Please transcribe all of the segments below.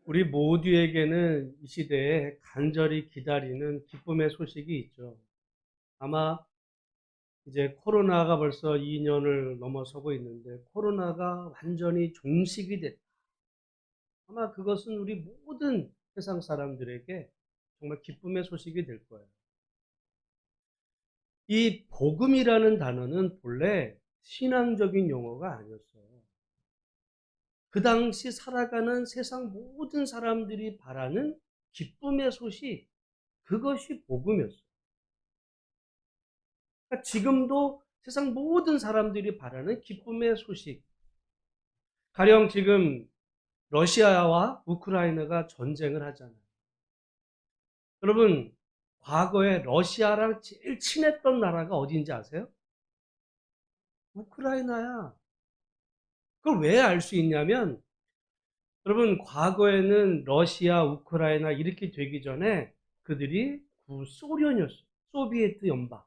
우리 모두에게는 이 시대에 간절히 기다리는 기쁨의 소식이 있죠. 아마 이제 코로나가 벌써 2년을 넘어서고 있는데 코로나가 완전히 종식이 됐다. 아마 그것은 우리 모든 세상 사람들에게 정말 기쁨의 소식이 될 거예요. 이 복음이라는 단어는 본래 신앙적인 용어가 아니었어요. 그 당시 살아가는 세상 모든 사람들이 바라는 기쁨의 소식, 그것이 복음이었어요. 그러니까 지금도 세상 모든 사람들이 바라는 기쁨의 소식. 가령 지금 러시아와 우크라이나가 전쟁을 하잖아요. 여러분, 과거에 러시아랑 제일 친했던 나라가 어디인지 아세요? 우크라이나야. 그걸 왜 알 수 있냐면, 여러분, 과거에는 러시아, 우크라이나 이렇게 되기 전에 그들이 구소련이었어요. 소비에트 연방.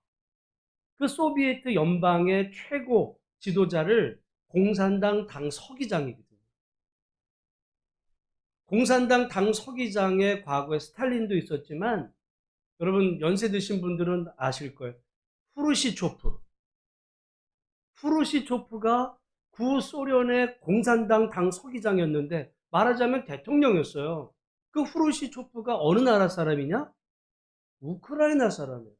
그 소비에트 연방의 최고 지도자를 공산당 당 서기장이거든요. 공산당 당 서기장의 과거에 스탈린도 있었지만 여러분 연세 드신 분들은 아실 거예요. 후르시초프. 후르시초프가 구소련의 공산당 당 서기장이었는데 말하자면 대통령이었어요. 그 후르시초프가 어느 나라 사람이냐? 우크라이나 사람이에요.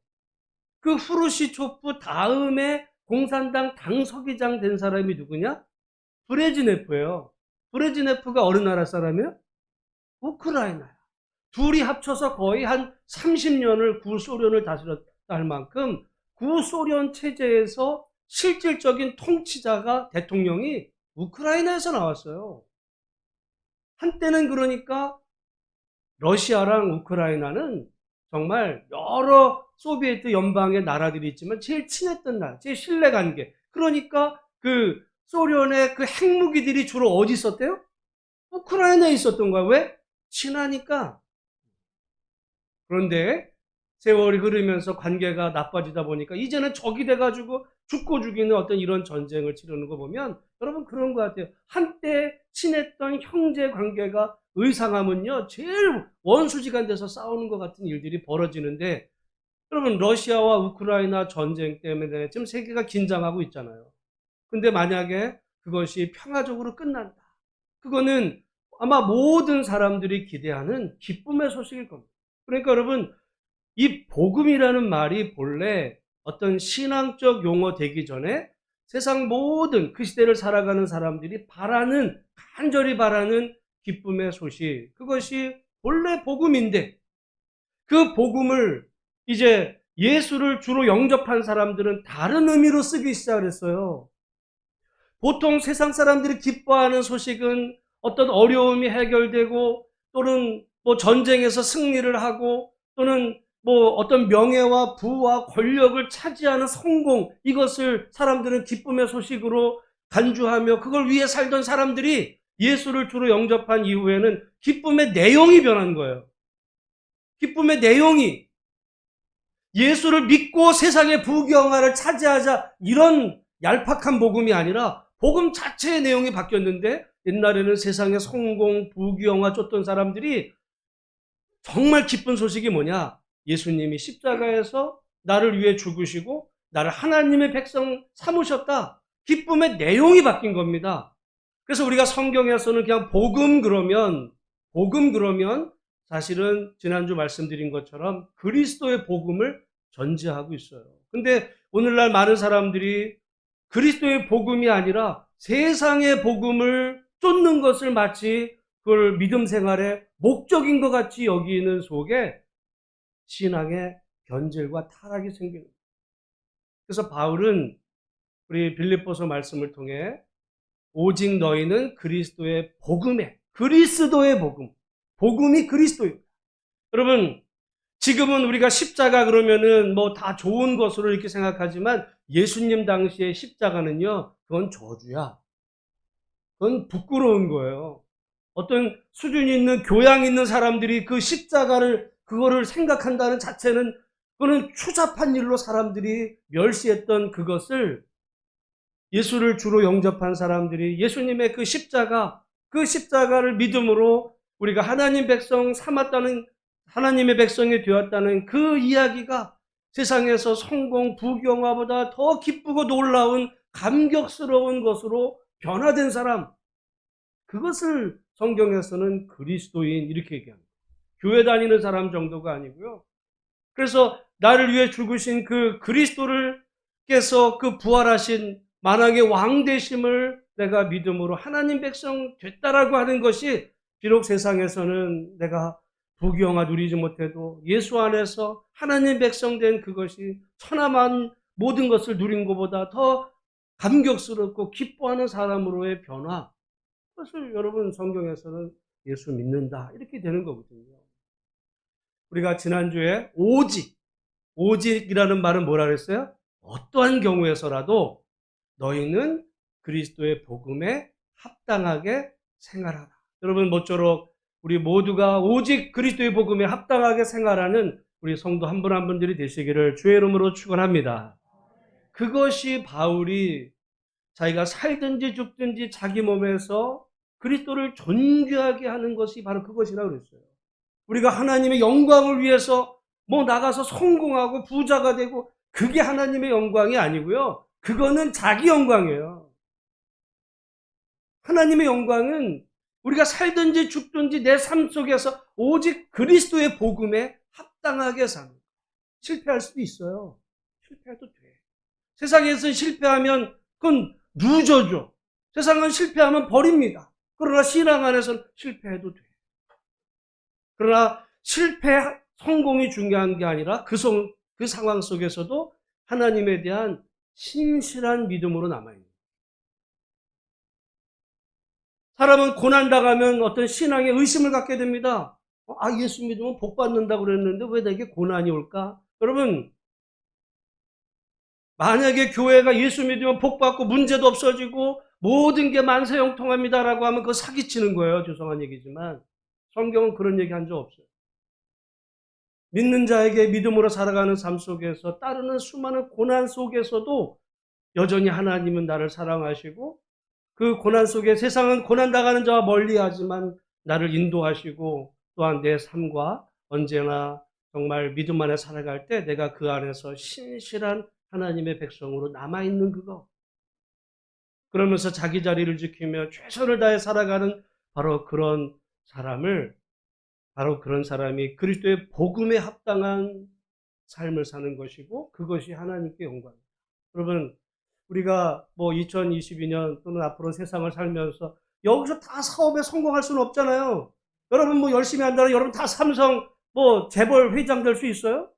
그 후르시초프 다음에 공산당 당 서기장 된 사람이 누구냐? 브레즈네프예요. 브레즈네프가 어느 나라 사람이에요? 우크라이나야. 둘이 합쳐서 거의 한 30년을 구소련을 다스렸다 할 만큼 구소련 체제에서 실질적인 통치자가 대통령이 우크라이나에서 나왔어요. 한때는 그러니까 러시아랑 우크라이나는 정말 여러 소비에트 연방의 나라들이 있지만 제일 친했던 나라, 제일 신뢰관계. 그러니까 그 소련의 그 핵무기들이 주로 어디 있었대요? 우크라이나에 있었던 거야. 왜? 친하니까. 그런데 세월이 흐르면서 관계가 나빠지다 보니까 이제는 적이 돼가지고 죽고 죽이는 어떤 이런 전쟁을 치르는 거 보면 여러분 그런 것 같아요. 한때 친했던 형제 관계가 의상하면요 제일 원수지간 돼서 싸우는 것 같은 일들이 벌어지는데 여러분 러시아와 우크라이나 전쟁 때문에 지금 세계가 긴장하고 있잖아요. 근데 만약에 그것이 평화적으로 끝난다. 그거는 아마 모든 사람들이 기대하는 기쁨의 소식일 겁니다. 그러니까 여러분 이 복음이라는 말이 본래 어떤 신앙적 용어 되기 전에 세상 모든 그 시대를 살아가는 사람들이 바라는, 간절히 바라는 기쁨의 소식, 그것이 본래 복음인데 그 복음을 이제 예수를 주로 영접한 사람들은 다른 의미로 쓰기 시작했어요. 보통 세상 사람들이 기뻐하는 소식은 어떤 어려움이 해결되고 또는 뭐 전쟁에서 승리를 하고 또는 뭐 어떤 명예와 부와 권력을 차지하는 성공, 이것을 사람들은 기쁨의 소식으로 간주하며 그걸 위해 살던 사람들이 예수를 주로 영접한 이후에는 기쁨의 내용이 변한 거예요. 기쁨의 내용이 예수를 믿고 세상의 부귀영화를 차지하자, 이런 얄팍한 복음이 아니라 복음 자체의 내용이 바뀌었는데 옛날에는 세상의 성공, 부귀영화 쫓던 사람들이 정말 기쁜 소식이 뭐냐? 예수님이 십자가에서 나를 위해 죽으시고 나를 하나님의 백성 삼으셨다. 기쁨의 내용이 바뀐 겁니다. 그래서 우리가 성경에서는 그냥 복음 그러면 사실은 지난주 말씀드린 것처럼 그리스도의 복음을 전제하고 있어요. 근데 오늘날 많은 사람들이 그리스도의 복음이 아니라 세상의 복음을 쫓는 것을 마치 그걸 믿음 생활의 목적인 것 같이 여기는 속에 신앙의 변질과 타락이 생기는 거예요. 그래서 바울은 우리 빌립보서 말씀을 통해 오직 너희는 그리스도의 복음에, 그리스도의 복음, 복음이 그리스도예요. 여러분 지금은 우리가 십자가 그러면은 뭐 다 좋은 것으로 이렇게 생각하지만 예수님 당시의 십자가는요, 그건 저주야. 그건 부끄러운 거예요. 어떤 수준 있는 교양 있는 사람들이 그 십자가를 그거를 생각한다는 자체는 그거는 추잡한 일로 사람들이 멸시했던 그것을 예수를 주로 영접한 사람들이 예수님의 그 십자가를 믿음으로 우리가 하나님 백성 삼았다는, 하나님의 백성이 되었다는 그 이야기가 세상에서 성공, 부경화보다 더 기쁘고 놀라운 감격스러운 것으로 변화된 사람, 그것을 성경에서는 그리스도인 이렇게 얘기합니다. 교회 다니는 사람 정도가 아니고요. 그래서 나를 위해 죽으신 그 그리스도를께서 그 부활하신 만왕의 왕 되심을 내가 믿음으로 하나님 백성 됐다라고 하는 것이, 비록 세상에서는 내가 부귀영화 누리지 못해도 예수 안에서 하나님 백성 된 그것이 천하만 모든 것을 누린 것보다 더 감격스럽고 기뻐하는 사람으로의 변화, 그것을 여러분 성경에서는 예수 믿는다 이렇게 되는 거거든요. 우리가 지난주에 오직이라는 말은 뭐라 그랬어요? 어떠한 경우에서라도 너희는 그리스도의 복음에 합당하게 생활하라. 여러분 모쪼록 우리 모두가 오직 그리스도의 복음에 합당하게 생활하는 우리 성도 한 분 한 분들이 되시기를 주의 이름으로 축원합니다. 그것이 바울이 자기가 살든지 죽든지 자기 몸에서 그리스도를 존귀하게 하는 것이 바로 그것이라고 그랬어요. 우리가 하나님의 영광을 위해서 뭐 나가서 성공하고 부자가 되고, 그게 하나님의 영광이 아니고요. 그거는 자기 영광이에요. 하나님의 영광은 우리가 살든지 죽든지 내 삶 속에서 오직 그리스도의 복음에 합당하게 사는 거예요. 실패할 수도 있어요. 실패해도 돼. 세상에서 실패하면 그건 루저죠. 세상은 실패하면 버립니다. 그러나 신앙 안에서는 실패해도 돼. 그러나 성공이 중요한 게 아니라 그 상황 속에서도 하나님에 대한 신실한 믿음으로 남아있는 거예요. 사람은 고난당하면 어떤 신앙에 의심을 갖게 됩니다. 예수 믿으면 복 받는다고 그랬는데 왜 내게 고난이 올까? 여러분, 만약에 교회가 예수 믿으면 복 받고 문제도 없어지고 모든 게 만사형통합니다라고 하면 그거 사기치는 거예요. 죄송한 얘기지만 성경은 그런 얘기 한 적 없어요. 믿는 자에게 믿음으로 살아가는 삶 속에서 따르는 수많은 고난 속에서도 여전히 하나님은 나를 사랑하시고, 그 고난 속에 세상은 고난 당하는 자와 멀리하지만 나를 인도하시고, 또한 내 삶과 언제나 정말 믿음 안에 살아갈 때 내가 그 안에서 신실한 하나님의 백성으로 남아있는 그거, 그러면서 자기 자리를 지키며 최선을 다해 살아가는 바로 그런 사람이 그리스도의 복음에 합당한 삶을 사는 것이고, 그것이 하나님께 영광입니다. 여러분, 우리가 뭐 2022년 또는 앞으로 세상을 살면서 여기서 다 사업에 성공할 수는 없잖아요. 여러분 뭐 열심히 한다고 여러분 다 삼성 뭐 재벌 회장 될 수 있어요?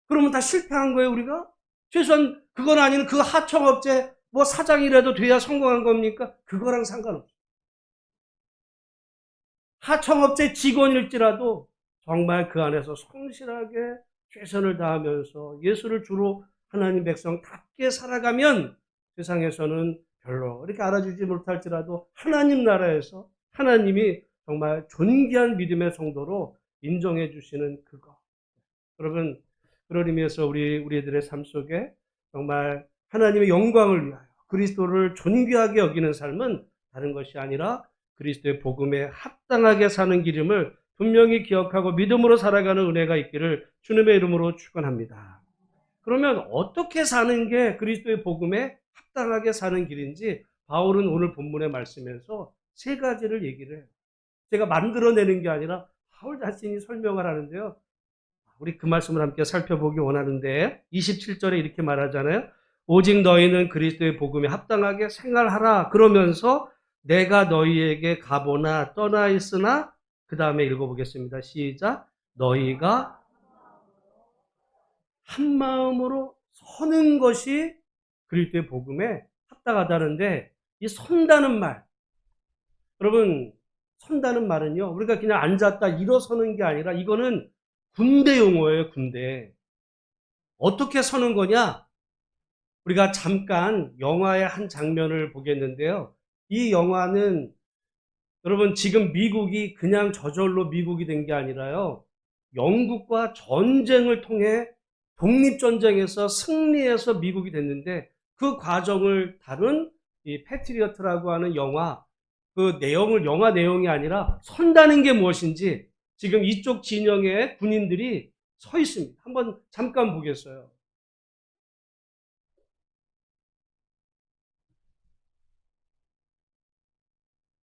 그러면 다 실패한 거예요, 우리가? 최소한 그건 아니면 그 하청업체 뭐 사장이라도 돼야 성공한 겁니까? 그거랑 상관없어요. 하청업체 직원일지라도 정말 그 안에서 성실하게 최선을 다하면서 예수를 주로 하나님 백성답게 살아가면 세상에서는 별로 이렇게 알아주지 못할지라도 하나님 나라에서 하나님이 정말 존귀한 믿음의 성도로 인정해 주시는 그거. 여러분, 그런 의미에서 우리들의 삶 속에 정말 하나님의 영광을 위하여 그리스도를 존귀하게 여기는 삶은 다른 것이 아니라 그리스도의 복음에 합당하게 사는 길임을 분명히 기억하고 믿음으로 살아가는 은혜가 있기를 주님의 이름으로 축원합니다. 그러면 어떻게 사는 게 그리스도의 복음에 합당하게 사는 길인지 바울은 오늘 본문의 말씀에서 세 가지를 얘기를 해요. 제가 만들어내는 게 아니라 바울 자신이 설명을 하는데요. 우리 그 말씀을 함께 살펴보기 원하는데 27절에 이렇게 말하잖아요. 오직 너희는 그리스도의 복음에 합당하게 생활하라. 그러면서 내가 너희에게 가보나 떠나 있으나, 그 다음에 읽어보겠습니다. 시작. 너희가 한 마음으로 서는 것이 그리스도의 복음에 합당하다는데, 이 선다는 말, 여러분, 선다는 말은요, 우리가 그냥 앉았다 일어서는 게 아니라 이거는 군대 용어예요, 군대. 어떻게 서는 거냐? 우리가 잠깐 영화의 한 장면을 보겠는데요. 이 영화는 여러분 지금 미국이 그냥 저절로 미국이 된 게 아니라요. 영국과 전쟁을 통해 독립전쟁에서 승리해서 미국이 됐는데, 그 과정을 다룬 이 패트리어트라고 하는 영화, 그 내용을 영화 내용이 아니라 선다는 게 무엇인지 지금 이쪽 진영의 군인들이 서 있습니다. 한번 잠깐 보겠어요.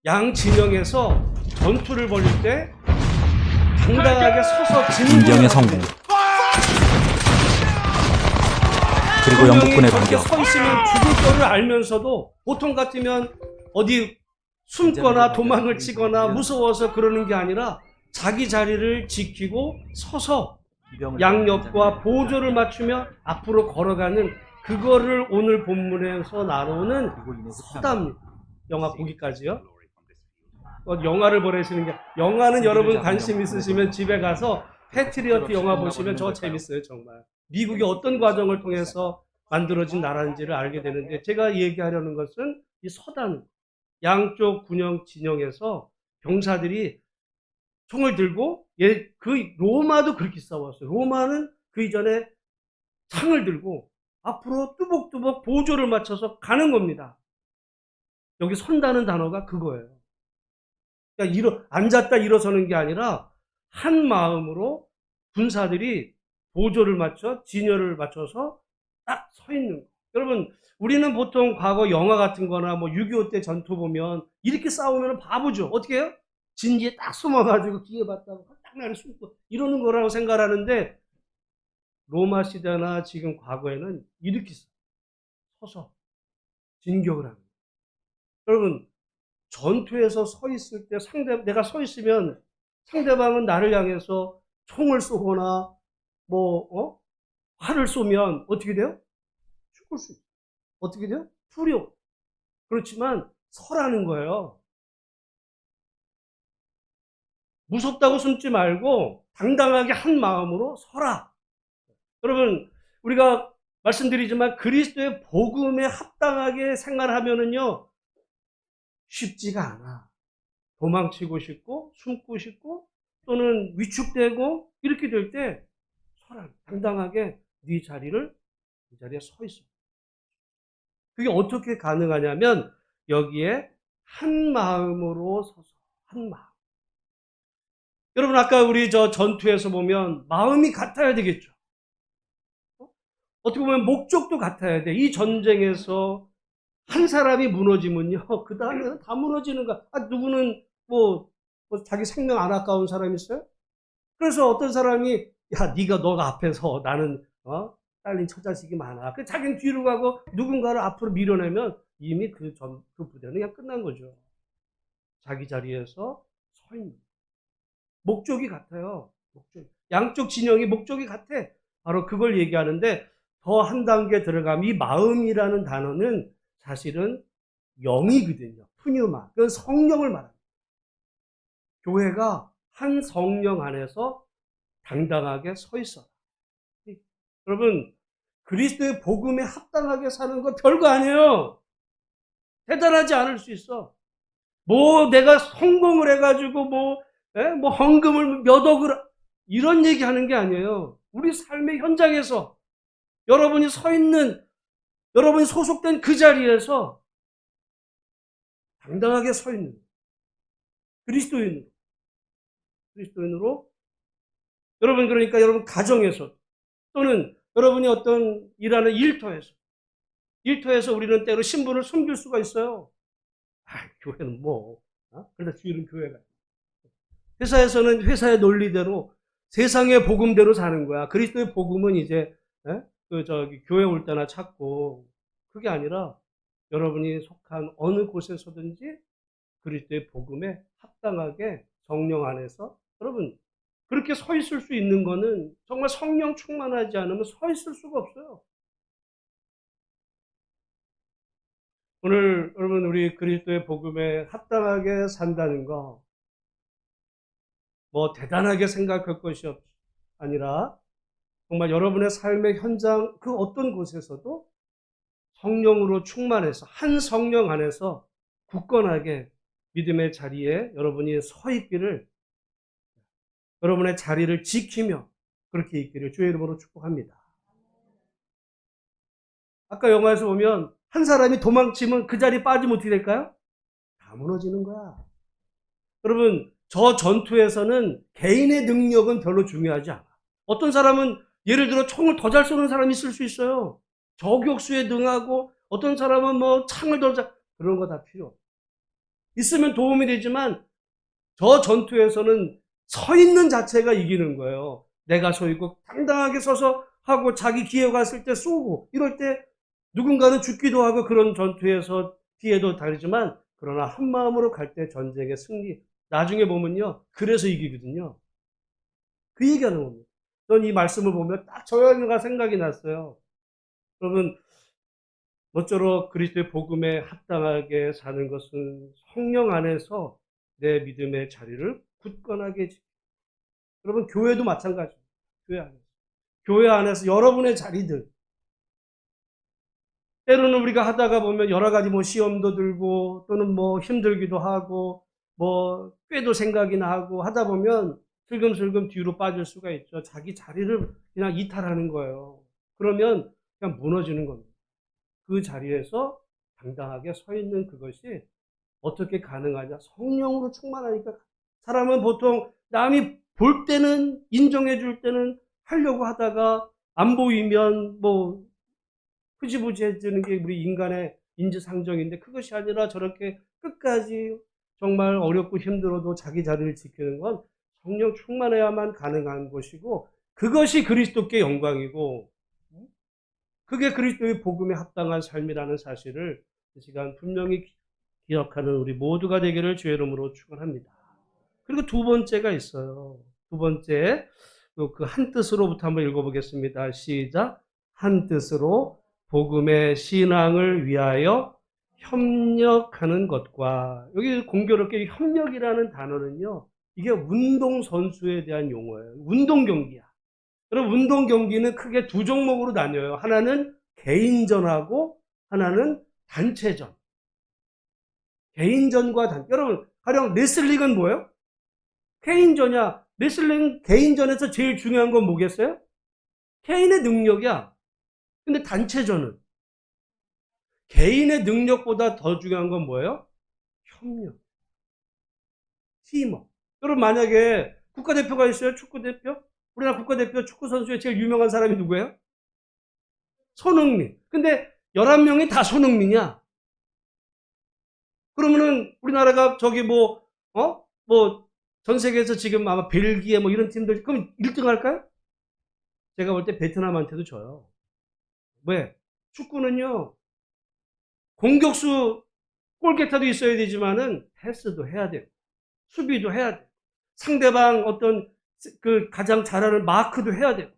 양 진영에서 전투를 벌일 때 당당하게 서서 진정의 성공. 그리고 영국군의 반격. 서 있으면 죽을 거를 알면서도 보통 같으면 어디 숨거나 도망을 치거나 무서워서 그러는 게 아니라 자기 자리를 지키고 서서 양옆과 보조를 맞추며 앞으로 걸어가는 그거를 오늘 본문에서 나누는 서답니다. 영화 보기까지요. 영화를 보내시는 게, 영화는 여러분 관심 있으시면 집에 가서 패트리어트 영화 보시면 저 재밌어요, 정말. 미국이 어떤 과정을 통해서 만들어진 나라인지를 알게 되는데, 제가 얘기하려는 것은 이 서단, 양쪽 군영 진영에서 병사들이 총을 들고, 그 로마도 그렇게 싸웠어요. 로마는 그 이전에 창을 들고 앞으로 뚜벅뚜벅 보조를 맞춰서 가는 겁니다. 여기 선다는 단어가 그거예요. 그러니까 앉았다 일어서는 게 아니라 한 마음으로 군사들이 보조를 맞춰 진열을 맞춰서 딱 서 있는 거예요. 여러분, 우리는 보통 과거 영화 같은 거나 뭐 6.25 때 전투 보면 이렇게 싸우면 바보죠. 어떻게 해요? 진지에 딱 숨어가지고 기회 봤다고 딱 나를 숨고 이러는 거라고 생각하는데, 로마 시대나 지금 과거에는 이렇게 서서 진격을 합니다. 여러분, 전투에서 서 있을 때 내가 서 있으면 상대방은 나를 향해서 총을 쏘거나 활을 쏘면 어떻게 돼요? 죽을 수 있어요. 어떻게 돼요? 두려워. 그렇지만 서라는 거예요. 무섭다고 숨지 말고 당당하게 한 마음으로 서라. 여러분, 우리가 말씀드리지만 그리스도의 복음에 합당하게 생활하면은요, 쉽지가 않아. 도망치고 싶고 숨고 싶고 또는 위축되고 이렇게 될 때 서라. 당당하게 네 자리를, 이 자리에 서 있어. 그게 어떻게 가능하냐면 여기에 한 마음으로 서서 한 마음. 여러분, 아까 우리 저 전투에서 보면 마음이 같아야 되겠죠. 어떻게 보면 목적도 같아야 돼. 이 전쟁에서 한 사람이 무너지면요, 그 다음에는 다 무너지는 거야. 누구는 자기 생명 안 아까운 사람 있어요? 그래서 어떤 사람이, 너가 앞에서 나는, 딸린 처자식이 많아. 그 자기는 뒤로 가고 누군가를 앞으로 밀어내면 이미 그 부대는 그냥 끝난 거죠. 자기 자리에서 서 있는. 목적이 같아요. 양쪽 진영이 목적이 같아. 바로 그걸 얘기하는데, 더 한 단계 들어가면 이 마음이라는 단어는 사실은 영이거든요. 푸뉴마. 그건 성령을 말합니다. 교회가 한 성령 안에서 당당하게 서 있어라. 여러분, 그리스도의 복음에 합당하게 사는 거 별거 아니에요. 대단하지 않을 수 있어. 내가 성공을 해가지고 헌금을 몇 억을, 이런 얘기 하는 게 아니에요. 우리 삶의 현장에서 여러분이 서 있는, 여러분이 소속된 그 자리에서 당당하게 서 있는 그리스도인으로 여러분, 그러니까 여러분 가정에서 또는 여러분이 어떤 일하는 일터에서 우리는 때로 신분을 숨길 수가 있어요. 교회는 그러다 주일은 교회가. 회사에서는 회사의 논리대로 세상의 복음대로 사는 거야. 그리스도의 복음은 이제 교회 올 때나 찾고, 그게 아니라 여러분이 속한 어느 곳에서든지 그리스도의 복음에 합당하게 성령 안에서 여러분 그렇게 서 있을 수 있는 거는 정말 성령 충만하지 않으면 서 있을 수가 없어요. 오늘 여러분, 우리 그리스도의 복음에 합당하게 산다는 거 대단하게 생각할 것이 아니라 정말 여러분의 삶의 현장 그 어떤 곳에서도 성령으로 충만해서 한 성령 안에서 굳건하게 믿음의 자리에 여러분이 서 있기를, 여러분의 자리를 지키며 그렇게 있기를 주의 이름으로 축복합니다. 아까 영화에서 보면 한 사람이 도망치면 그 자리에 빠지면 어떻게 될까요? 다 다 무너지는 거야. 여러분, 저 전투에서는 개인의 능력은 별로 중요하지 않아. 어떤 사람은 예를 들어 총을 더 잘 쏘는 사람이 있을 수 있어요. 저격수에 능하고 어떤 사람은 뭐 창을 더 잘, 그런 거 다 필요 없어. 있으면 도움이 되지만 저 전투에서는 서 있는 자체가 이기는 거예요. 내가 서 있고 당당하게 서서 하고 자기 기회가 왔을 때 쏘고 이럴 때 누군가는 죽기도 하고 그런 전투에서 피해도 다르지만 그러나 한 마음으로 갈 때 전쟁의 승리 나중에 보면요. 그래서 이기거든요. 그 얘기하는 겁니다. 저는 이 말씀을 보면 딱 저희가 생각이 났어요. 여러분 모쪼록 그리스도의 복음에 합당하게 사는 것은 성령 안에서 내 믿음의 자리를 굳건하게 지키고 여러분 교회도 마찬가지입니다. 교회 안에서 여러분의 자리들 때로는 우리가 하다가 보면 여러 가지 뭐 시험도 들고 또는 뭐 힘들기도 하고 뭐 꾀도 생각이 나고 하다 보면 슬금슬금 뒤로 빠질 수가 있죠. 자기 자리를 그냥 이탈하는 거예요. 그러면 그냥 무너지는 겁니다. 그 자리에서 당당하게 서 있는 그것이 어떻게 가능하냐? 성령으로 충만하니까. 사람은 보통 남이 볼 때는 인정해 줄 때는 하려고 하다가 안 보이면 뭐 흐지부지해지는 게 우리 인간의 인지상정인데 그것이 아니라 저렇게 끝까지 정말 어렵고 힘들어도 자기 자리를 지키는 건 성령 충만해야만 가능한 것이고 그것이 그리스도께 영광이고 그게 그리스도의 복음에 합당한 삶이라는 사실을 이 시간 분명히 기억하는 우리 모두가 되기를 주의 이름으로 축원합니다. 그리고 두 번째가 있어요. 두 번째 그 한 뜻으로부터 한번 읽어보겠습니다. 시작. 한 뜻으로 복음의 신앙을 위하여 협력하는 것과 여기 공교롭게 협력이라는 단어는요. 이게 운동선수에 대한 용어예요. 운동경기야. 여러분 운동 경기는 크게 두 종목으로 나뉘어요. 하나는 개인전하고 하나는 단체전. 개인전과 단체. 여러분 가령 레슬링은 뭐예요? 개인전이야. 레슬링 개인전에서 제일 중요한 건 뭐겠어요? 개인의 능력이야. 근데 단체전은 개인의 능력보다 더 중요한 건 뭐예요? 협력. 팀워크. 여러분 만약에 국가대표가 있어요. 축구대표? 우리나라 국가대표 축구선수의 제일 유명한 사람이 누구예요? 손흥민. 근데 11명이 다 손흥민이야. 그러면은 우리나라가 저기 전 세계에서 지금 아마 벨기에 뭐 이런 팀들, 그럼 1등 할까요? 제가 볼 때 베트남한테도 져요. 왜? 축구는요, 공격수 골게터도 있어야 되지만은 패스도 해야 돼요. 수비도 해야 돼요. 상대방 어떤 그 가장 잘하는 마크도 해야 돼요.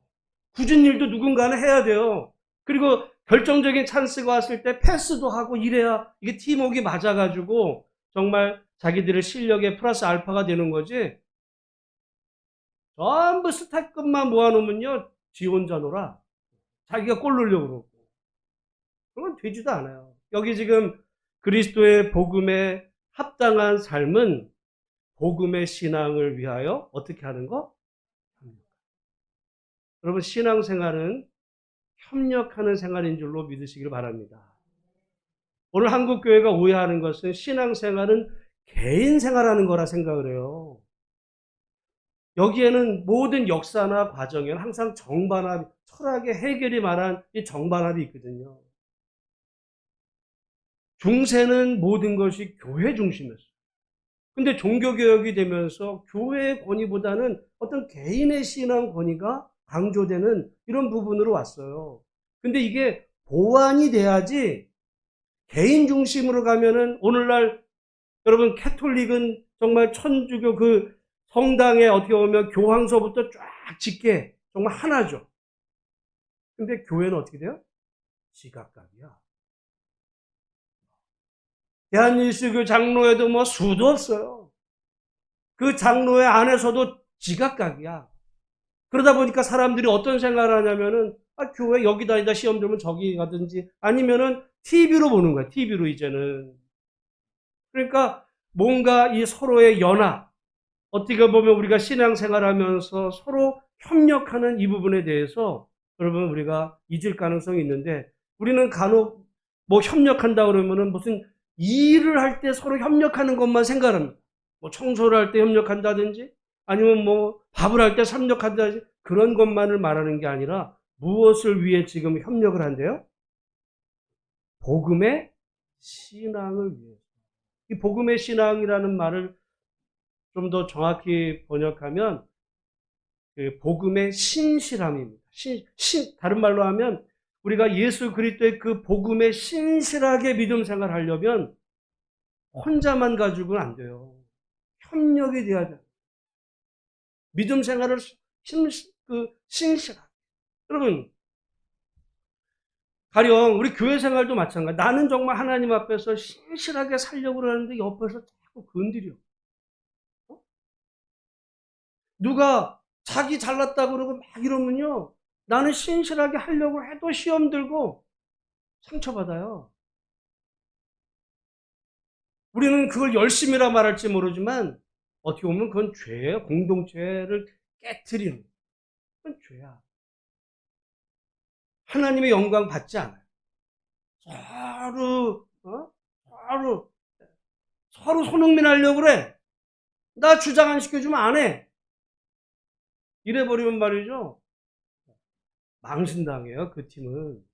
굳은 일도 누군가는 해야 돼요. 그리고 결정적인 찬스가 왔을 때 패스도 하고 이래야 이게 팀워크가 맞아가지고 정말 자기들의 실력에 플러스 알파가 되는 거지. 전부 스타급만 모아놓으면요. 지 혼자 놀아. 자기가 골 넣으려고 그러고. 그건 되지도 않아요. 여기 지금 그리스도의 복음에 합당한 삶은 복음의 신앙을 위하여 어떻게 하는 거? 여러분 신앙생활은 협력하는 생활인 줄로 믿으시길 바랍니다. 오늘 한국교회가 오해하는 것은 신앙생활은 개인 생활하는 거라 생각을 해요. 여기에는 모든 역사나 과정에는 항상 정반합, 철학의 해결이 말한 이 정반합이 있거든요. 중세는 모든 것이 교회 중심이었어요. 근데 종교개혁이 되면서 교회의 권위보다는 어떤 개인의 신앙 권위가 강조되는 이런 부분으로 왔어요. 근데 이게 보완이 돼야지 개인 중심으로 가면은 오늘날 여러분 캐톨릭은 정말 천주교 그 성당에 어떻게 보면 교황서부터 쫙 짙게 정말 하나죠. 근데 교회는 어떻게 돼요? 지각각이야. 대한예수교 장로에도 뭐 수도 없어요. 그 장로회 안에서도 지각각이야. 그러다 보니까 사람들이 어떤 생각을 하냐면은 교회 여기 다니다 시험 들면 저기 가든지 아니면은 TV로 보는 거야. TV로 이제는. 그러니까 뭔가 이 서로의 연합 어떻게 보면 우리가 신앙생활하면서 서로 협력하는 이 부분에 대해서 여러분 우리가 잊을 가능성이 있는데 우리는 간혹 뭐 협력한다 그러면은 무슨 이 일을 할 때 서로 협력하는 것만 생각합니다. 뭐 청소를 할 때 협력한다든지 아니면 뭐 밥을 할 때 협력한다든지 그런 것만을 말하는 게 아니라 무엇을 위해 지금 협력을 한대요? 복음의 신앙을 위해서. 이 복음의 신앙이라는 말을 좀 더 정확히 번역하면 그 복음의 신실함입니다. 다른 말로 하면 우리가 예수 그리스도의 그 복음에 신실하게 믿음 생활하려면 혼자만 가지고는 안 돼요. 협력이 돼야 돼요. 믿음 생활을 신실하게. 여러분, 가령 우리 교회 생활도 마찬가지. 나는 정말 하나님 앞에서 신실하게 살려고 그러는데 옆에서 자꾸 건드려. 어? 누가 자기 잘났다 그러고 막 이러면요. 나는 신실하게 하려고 해도 시험 들고 상처받아요. 우리는 그걸 열심이라 말할지 모르지만 어떻게 보면 그건 죄예요. 공동체를 깨트리는. 그건 죄야. 하나님의 영광 받지 않아요. 서로 서로 손흥민 하려고 그래. 나 주장 안 시켜주면 안 해. 이래버리면 말이죠. 망신당해요, 그 팀은.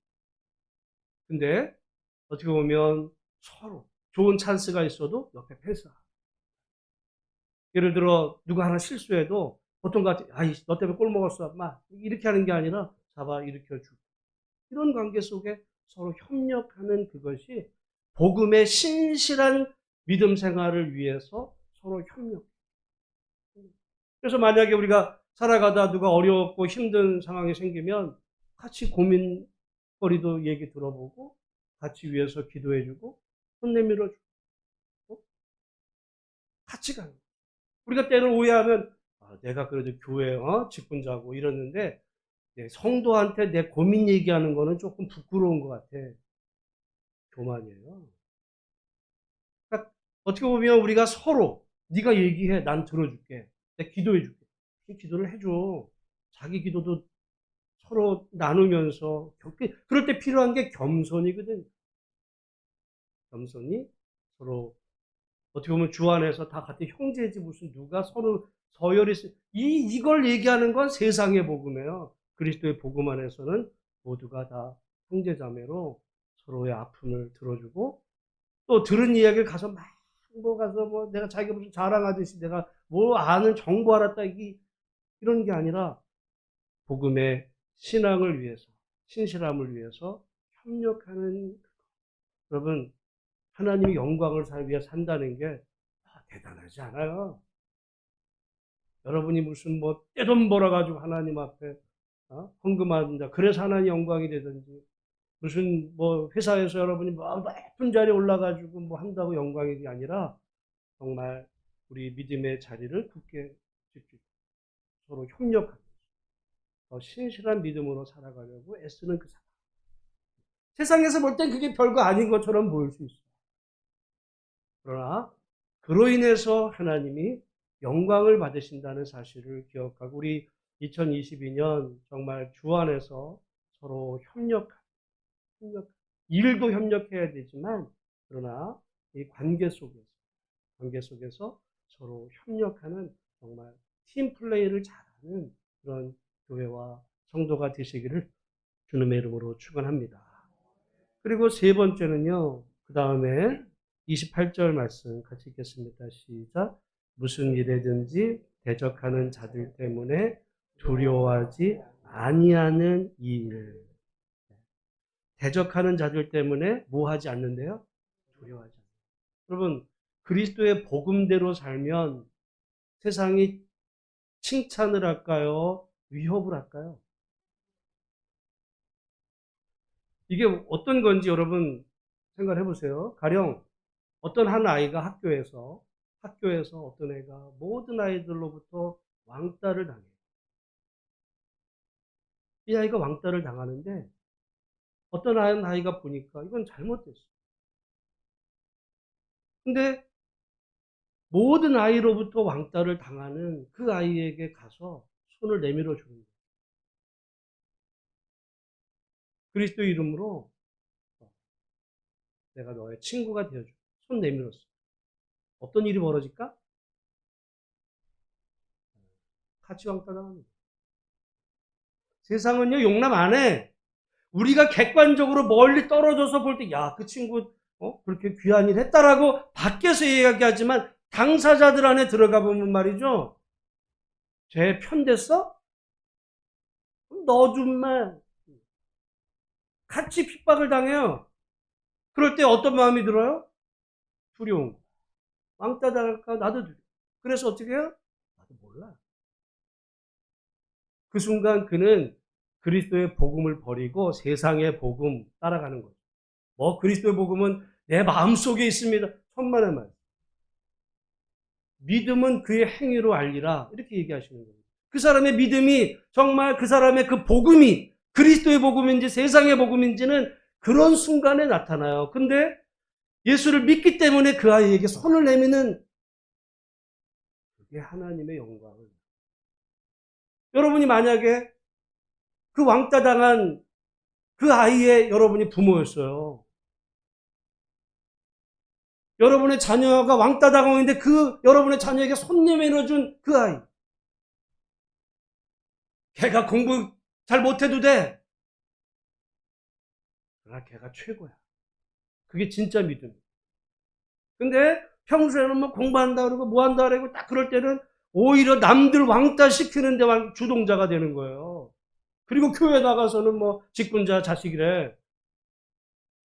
근데 어떻게 보면 서로 좋은 찬스가 있어도 옆에 패스하고. 예를 들어 누가 하나 실수해도 보통 같이 아이 너 때문에 골 먹었어. 막 이렇게 하는 게 아니라 잡아 일으켜주고. 이런 관계 속에 서로 협력하는 그것이 복음의 신실한 믿음 생활을 위해서 서로 협력. 그래서 만약에 우리가 살아가다 누가 어렵고 힘든 상황이 생기면 같이 고민거리도 얘기 들어보고 같이 위해서 기도해주고 손 내밀어주고 같이 가는 거예요. 우리가 때를 오해하면 내가 그래도 교회 직분자고 이러는데 성도한테 내 고민 얘기하는 거는 조금 부끄러운 것 같아. 교만이에요. 그러니까 어떻게 보면 우리가 서로 네가 얘기해 난 들어줄게. 내가 기도해줄게. 기도를 해줘. 자기 기도도 서로 나누면서 그럴 때 필요한 게 겸손이거든. 겸손이 서로 어떻게 보면 주 안에서 다 같은 형제지 무슨 누가 서로 서열이 이걸 얘기하는 건 세상의 복음이에요. 그리스도의 복음 안에서는 모두가 다 형제자매로 서로의 아픔을 들어주고 또 들은 이야기를 가서 막 가서 뭐 내가 자기가 무슨 자랑하듯이 내가 뭐 아는 정보 알았다 이런 게 아니라 복음의 신앙을 위해서 신실함을 위해서 협력하는 여러분 하나님의 영광을 위해 산다는 게 대단하지 않아요. 여러분이 무슨 뭐 떼돈 벌어가지고 하나님 앞에 헌금한다. 그래서 하나님 영광이 되든지 무슨 뭐 회사에서 여러분이 뭐 높은 자리에 올라가지고 뭐 한다고 영광이 아니라 정말 우리 믿음의 자리를 굳게 지키고 서로 협력하면서 더 신실한 믿음으로 살아가려고 애쓰는 그 사람. 세상에서 볼 땐 그게 별거 아닌 것처럼 보일 수 있어요. 그러나 그로 인해서 하나님이 영광을 받으신다는 사실을 기억하고 우리 2022년 정말 주 안에서 서로 일도 협력해야 되지만 그러나 이 관계 속에서 서로 협력하는 정말 팀 플레이를 잘하는 그런 교회와 성도가 되시기를 주님의 이름으로 축원합니다. 그리고 세 번째는요. 그 다음에 28절 말씀 같이 읽겠습니다. 시작. 무슨 일에든지 대적하는 자들 때문에 두려워하지 아니하는 이 일. 대적하는 자들 때문에 뭐 하지 않는데요? 두려워하지 않는다. 여러분, 그리스도의 복음대로 살면 세상이 칭찬을 할까요? 위협을 할까요? 이게 어떤 건지 여러분 생각해 보세요. 가령 어떤 한 아이가 학교에서 어떤 애가 모든 아이들로부터 왕따를 당해요. 이 아이가 왕따를 당하는데 어떤 한 아이가 보니까 이건 잘못됐어. 근데 모든 아이로부터 왕따를 당하는 그 아이에게 가서 손을 내밀어 주는 거예요. 그리스도 이름으로 내가 너의 친구가 되어줄게. 손 내밀었어. 어떤 일이 벌어질까? 같이 왕따 당합니다. 세상은요, 용납 안 해. 우리가 객관적으로 멀리 떨어져서 볼 때, 야, 그 친구, 그렇게 귀한 일 했다라고 밖에서 이야기하지만, 당사자들 안에 들어가 보면 말이죠. 쟤 편됐어? 너 좀만. 같이 핍박을 당해요. 그럴 때 어떤 마음이 들어요? 두려운 거. 왕따 당할까? 나도 두려워. 그래서 어떻게 해요? 나도 몰라. 그 순간 그는 그리스도의 복음을 버리고 세상의 복음 따라가는 거죠. 그리스도의 복음은 내 마음속에 있습니다. 천만의 말. 믿음은 그의 행위로 알리라. 이렇게 얘기하시는 거예요. 그 사람의 믿음이 정말 그 사람의 그 복음이 그리스도의 복음인지 세상의 복음인지는 그런 순간에 나타나요. 근데 예수를 믿기 때문에 그 아이에게 손을 내미는 그게 하나님의 영광을. 여러분이 만약에 그 왕따 당한 그 아이의 여러분이 부모였어요. 여러분의 자녀가 왕따 당하고 있는데 그 여러분의 자녀에게 손 내밀어준 그 아이. 걔가 공부 잘 못해도 돼. 그러나 걔가 최고야. 그게 진짜 믿음. 근데 평소에는 뭐 공부한다 그러고 뭐 한다 그러고 딱 그럴 때는 오히려 남들 왕따 시키는 데 주동자가 되는 거예요. 그리고 교회 나가서는 뭐 직분자 자식이래.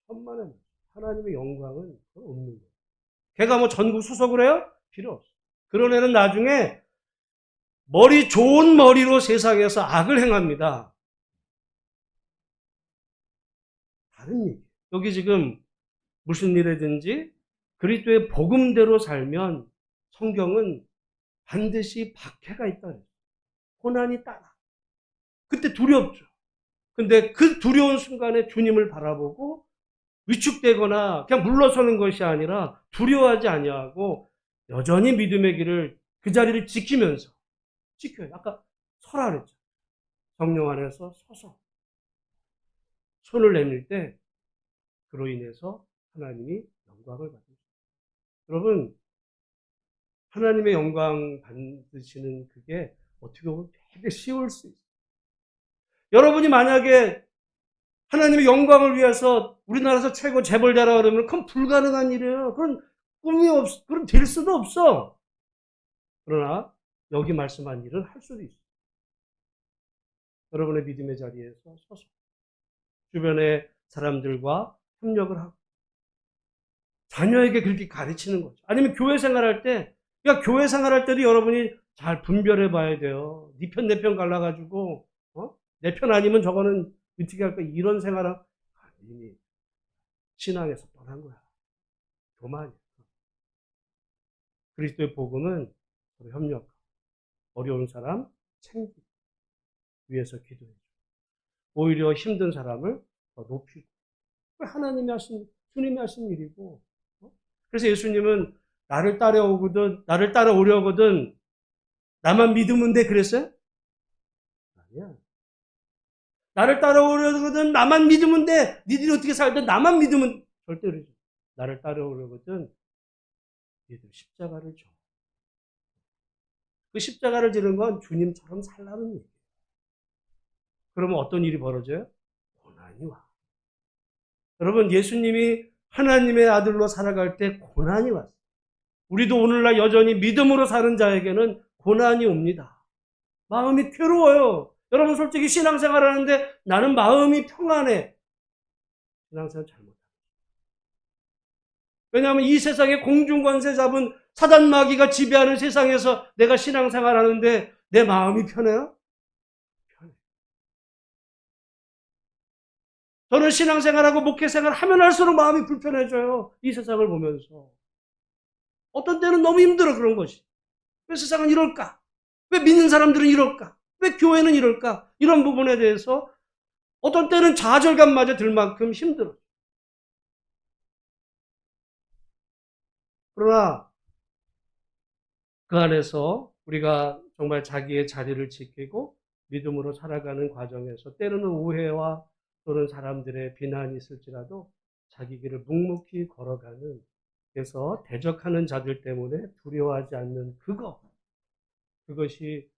천만에 하나님의 영광은 없는 거예요. 걔가 뭐 전국 수석을 해요? 필요 없어. 그런 애는 나중에 머리 좋은 머리로 세상에서 악을 행합니다. 다른 얘기. 여기 지금 무슨 일이든지 그리스도의 복음대로 살면 성경은 반드시 박해가 있다. 고난이 따라. 그때 두렵죠. 근데 그 두려운 순간에 주님을 바라보고 위축되거나 그냥 물러서는 것이 아니라 두려워하지 아니하고 여전히 믿음의 길을 그 자리를 지키면서 지켜요. 아까 서라 그랬죠. 성령 안에서 서서 손을 내밀 때 그로 인해서 하나님이 영광을 받으십니다. 여러분, 하나님의 영광 받으시는 그게 어떻게 보면 되게 쉬울 수 있어요. 여러분이 만약에 하나님의 영광을 위해서 우리나라에서 최고 재벌자라 그러면 그건 불가능한 일이에요. 그런 꿈이 없어. 그럼 될 수도 없어. 그러나 여기 말씀한 일은 할 수도 있어요. 여러분의 믿음의 자리에서 서서 주변의 사람들과 협력을 하고 자녀에게 그렇게 가르치는 거죠. 아니면 교회 생활할 때, 교회 생활할 때도 여러분이 잘 분별해 봐야 돼요. 네 편 내 편 갈라가지고, 내 편 아니면 저거는 어떻게 할까? 이런 생활은 이미 신앙에서 떠난 거야. 교만이야. 그리스도의 복음은 서로 협력, 어려운 사람 챙기기 위해서 기도해줘. 오히려 힘든 사람을 더 높이고. 하나님이 하신, 주님이 하신 일이고. 그래서 예수님은 나를 따라오려거든 나만 믿으면 돼 그랬어요? 아니야. 나를 따라오려거든 나만 믿으면 돼. 니들이 어떻게 살든 나만 믿으면 절대 그러지. 나를 따라오려거든 니들 십자가를 줘. 그 십자가를 지는 건 주님처럼 살라는 얘기예요. 그러면 어떤 일이 벌어져요? 고난이 와. 여러분, 예수님이 하나님의 아들로 살아갈 때 고난이 왔어요. 우리도 오늘날 여전히 믿음으로 사는 자에게는 고난이 옵니다. 마음이 괴로워요. 여러분 솔직히 신앙생활 하는데 나는 마음이 평안해. 신앙생활 잘못합니다. 왜냐하면 이 세상에 공중권세 잡은 사단 마귀가 지배하는 세상에서 내가 신앙생활 하는데 내 마음이 편해요? 편해. 저는 신앙생활하고 목회생활 하면 할수록 마음이 불편해져요. 이 세상을 보면서. 어떤 때는 너무 힘들어 그런 것이. 왜 세상은 이럴까? 왜 믿는 사람들은 이럴까? 왜 교회는 이럴까? 이런 부분에 대해서 어떤 때는 좌절감마저 들 만큼 힘들어. 그러나 그 안에서 우리가 정말 자기의 자리를 지키고 믿음으로 살아가는 과정에서 때로는 오해와 또는 사람들의 비난이 있을지라도 자기 길을 묵묵히 걸어가는 그래서 대적하는 자들 때문에 두려워하지 않는 그것이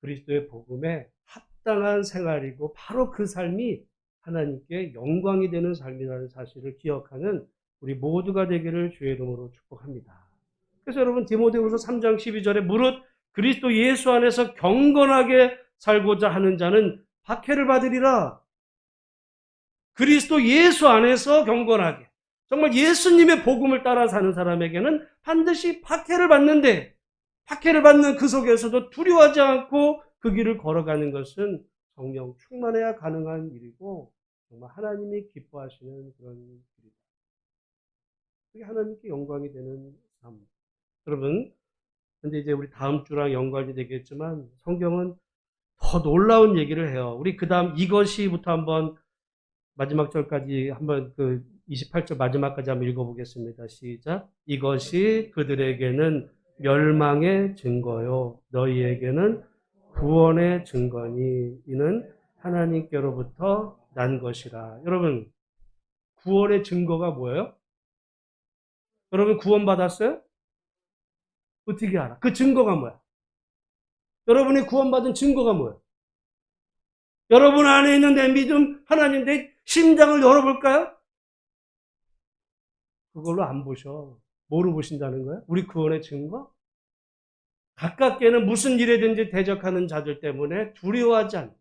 그리스도의 복음에 합당한 생활이고 바로 그 삶이 하나님께 영광이 되는 삶이라는 사실을 기억하는 우리 모두가 되기를 주의 이름으로 축복합니다. 그래서 여러분 디모데후서 3장 12절에 무릇 그리스도 예수 안에서 경건하게 살고자 하는 자는 박해를 받으리라. 그리스도 예수 안에서 경건하게 정말 예수님의 복음을 따라 사는 사람에게는 반드시 박해를 받는데 박해를 받는 그 속에서도 두려워하지 않고 그 길을 걸어가는 것은 성령 충만해야 가능한 일이고 정말 하나님이 기뻐하시는 그런 길이다. 그게 하나님께 영광이 되는 삶. 여러분, 근데 이제 우리 다음 주랑 연관이 되겠지만 성경은 더 놀라운 얘기를 해요. 우리 그 다음 이것이부터 한번 마지막 절까지 한번 그 28절 마지막까지 한번 읽어보겠습니다. 시작. 이것이 그들에게는 멸망의 증거요 너희에게는 구원의 증거니 이는 하나님께로부터 난 것이라. 여러분 구원의 증거가 뭐예요? 여러분 구원 받았어요? 어떻게 알아? 그 증거가 뭐야? 여러분이 구원받은 증거가 뭐예요? 여러분 안에 있는 내 믿음, 하나님 내 심장을 열어볼까요? 그걸로 안 보셔. 뭐로 보신다는 거예요? 우리 구원의 증거? 가깝게는 무슨 일에든지 대적하는 자들 때문에 두려워하지 않는.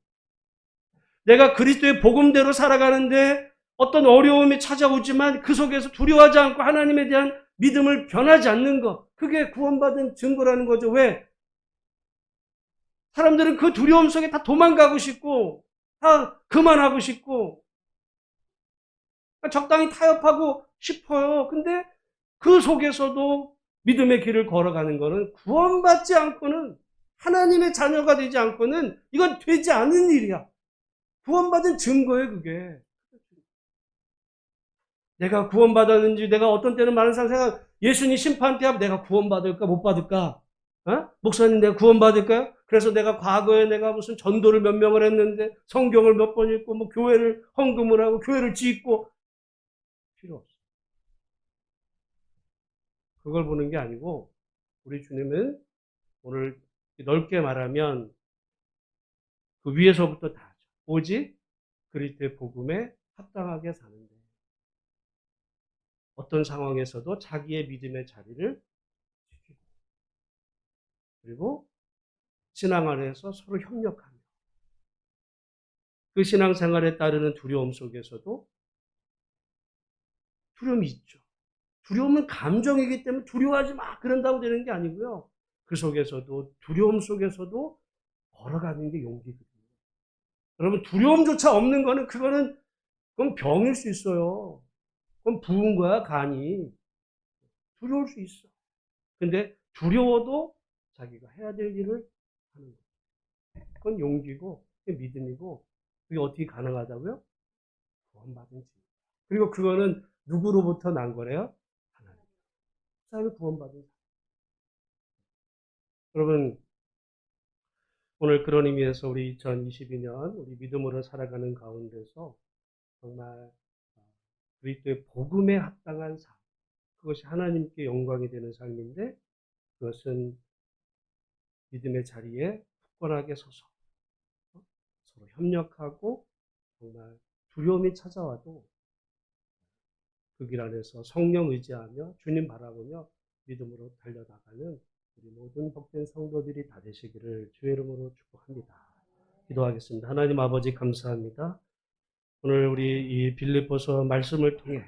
내가 그리스도의 복음대로 살아가는데 어떤 어려움이 찾아오지만 그 속에서 두려워하지 않고 하나님에 대한 믿음을 변하지 않는 것. 그게 구원받은 증거라는 거죠. 왜? 사람들은 그 두려움 속에 다 도망가고 싶고 다 그만하고 싶고 적당히 타협하고 싶어요. 근데 그 속에서도 믿음의 길을 걸어가는 것은 구원받지 않고는 하나님의 자녀가 되지 않고는 이건 되지 않은 일이야. 구원받은 증거예요, 그게. 내가 구원받았는지 내가 어떤 때는 많은 사람 생각 예수님 심판 때 하면 내가 구원받을까 못 받을까? 어? 목사님 내가 구원받을까요? 그래서 내가 과거에 내가 무슨 전도를 몇 명을 했는데 성경을 몇 번 읽고 뭐 교회를 헌금을 하고 교회를 짓고 필요 없어. 그걸 보는 게 아니고 우리 주님은 오늘 넓게 말하면 그 위에서부터 다 하죠. 오직 그리스도의 복음에 합당하게 사는데 어떤 상황에서도 자기의 믿음의 자리를 지키고 그리고 신앙 안에서 서로 협력하며 그 신앙생활에 따르는 두려움 속에서도 두려움이 있죠. 두려움은 감정이기 때문에 두려워하지 마 그런다고 되는 게 아니고요. 그 속에서도 두려움 속에서도 걸어가는 게 용기거든요. 여러분 두려움조차 없는 거는 그건 병일 수 있어요. 그건 부은 거야 간이. 두려울 수 있어. 근데 두려워도 자기가 해야 될 일을 하는 거예요. 그건 용기고 그게 믿음이고 그게 어떻게 가능하다고요? 구원받은 지. 그리고 그거는 누구로부터 난 거래요? 하나님. 사람이 구원받은 사람. 여러분 오늘 그런 의미에서 우리 2022년 우리 믿음으로 살아가는 가운데서 정말 그리스도의 복음에 합당한 삶 그것이 하나님께 영광이 되는 삶인데 그것은 믿음의 자리에 굳건하게 서서 서로 협력하고 정말 두려움이 찾아와도 그 길 안에서 성령 의지하며 주님 바라보며 믿음으로 달려나가는 우리 모든 복된 성도들이 다 되시기를 주의 이름으로 축복합니다. 기도하겠습니다. 하나님 아버지 감사합니다. 오늘 우리 이 빌립보서 말씀을 통해